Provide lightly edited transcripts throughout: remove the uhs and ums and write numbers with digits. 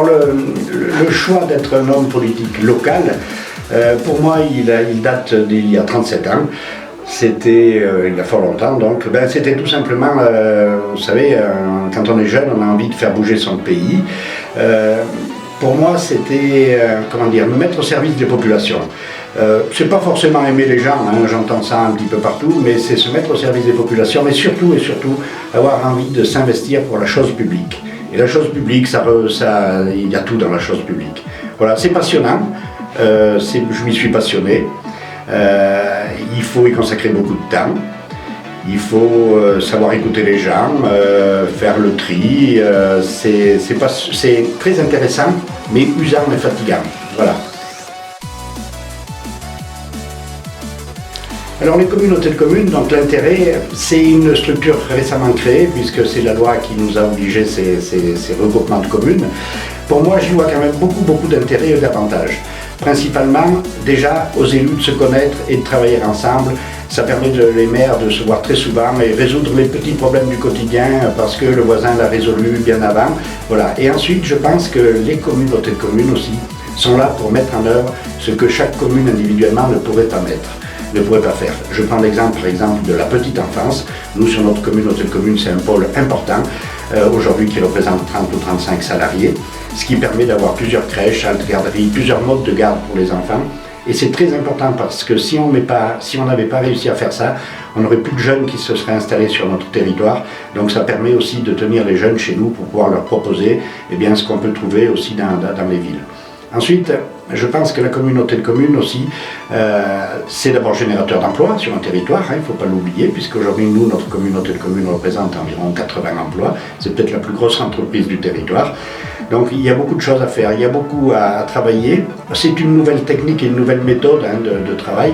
Le choix d'être un homme politique local, pour moi, il date d'il y a 37 ans. C'était il y a fort longtemps, donc c'était tout simplement, vous savez, quand on est jeune, on a envie de faire bouger son pays. Pour moi, c'était, me mettre au service des populations. C'est pas forcément aimer les gens, hein, j'entends ça un petit peu partout, mais c'est se mettre au service des populations, mais surtout avoir envie de s'investir pour la chose publique. Et la chose publique, il y a tout dans la chose publique. Voilà, c'est passionnant, je m'y suis passionné. Il faut y consacrer beaucoup de temps. Il faut savoir écouter les gens, faire le tri. C'est très intéressant, mais usant et fatigant. Voilà. Alors les communautés de communes, donc l'intérêt, c'est une structure récemment créée, puisque c'est la loi qui nous a obligé ces regroupements de communes. Pour moi, j'y vois quand même beaucoup d'intérêt et d'avantages. Principalement, déjà, aux élus de se connaître et de travailler ensemble. Ça permet les maires de se voir très souvent et résoudre les petits problèmes du quotidien parce que le voisin l'a résolu bien avant. Voilà. Et ensuite, je pense que les communautés de communes aussi sont là pour mettre en œuvre ce que chaque commune individuellement ne pourrait pas faire. Je prends l'exemple, par exemple, de la petite enfance. Nous, sur notre communauté de communes, c'est un pôle important, aujourd'hui qui représente 30 ou 35 salariés, ce qui permet d'avoir plusieurs crèches, garderies, plusieurs modes de garde pour les enfants. Et c'est très important parce que si on n'avait pas réussi à faire ça, on n'aurait plus de jeunes qui se seraient installés sur notre territoire. Donc ça permet aussi de tenir les jeunes chez nous pour pouvoir leur proposer ce qu'on peut trouver aussi dans les villes. Ensuite, je pense que la communauté de communes aussi, c'est d'abord générateur d'emplois sur un territoire, il ne faut pas l'oublier, puisqu'aujourd'hui, nous, notre communauté de communes représente environ 80 emplois. C'est peut-être la plus grosse entreprise du territoire. Donc il y a beaucoup de choses à faire, il y a beaucoup à travailler. C'est une nouvelle technique et une nouvelle méthode de travail.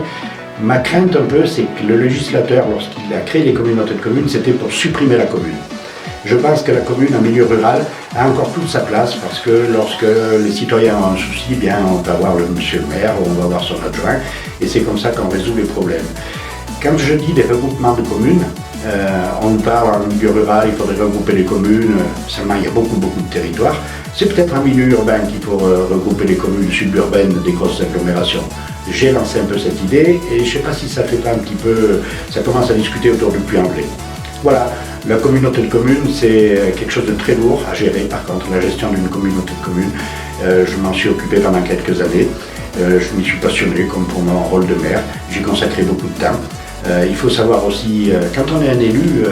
Ma crainte un peu, c'est que le législateur, lorsqu'il a créé les communautés de communes, c'était pour supprimer la commune. Je pense que la commune en milieu rural a encore toute sa place parce que lorsque les citoyens ont un souci, on va voir le monsieur le maire ou on va voir son adjoint et c'est comme ça qu'on résout les problèmes. Quand je dis des regroupements de communes, on parle en milieu rural, il faudrait regrouper les communes, seulement il y a beaucoup de territoires. C'est peut-être en milieu urbain qu'il faut regrouper les communes suburbaines des grosses agglomérations. J'ai lancé un peu cette idée et je ne sais pas si ça fait pas un petit peu, ça commence à discuter autour du Puy-en-Velay. Voilà, la communauté de communes, c'est quelque chose de très lourd à gérer. Par contre, la gestion d'une communauté de communes, je m'en suis occupé pendant quelques années. Je m'y suis passionné comme pour mon rôle de maire. J'y consacré beaucoup de temps. Il faut savoir aussi, quand on est un élu,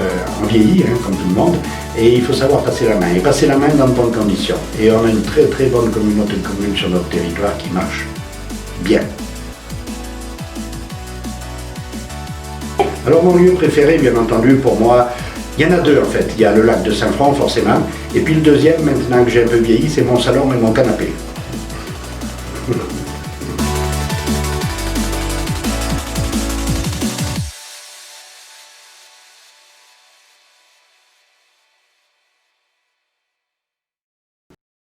on vieillit, comme tout le monde, et il faut savoir passer la main. Et passer la main dans de bonnes conditions. Et on a une très bonne communauté de communes sur notre territoire qui marche bien. Alors mon lieu préféré, bien entendu, pour moi, il y en a deux en fait. Il y a le lac de Saint-Front, forcément, et puis le deuxième, maintenant que j'ai un peu vieilli, c'est mon salon et mon canapé.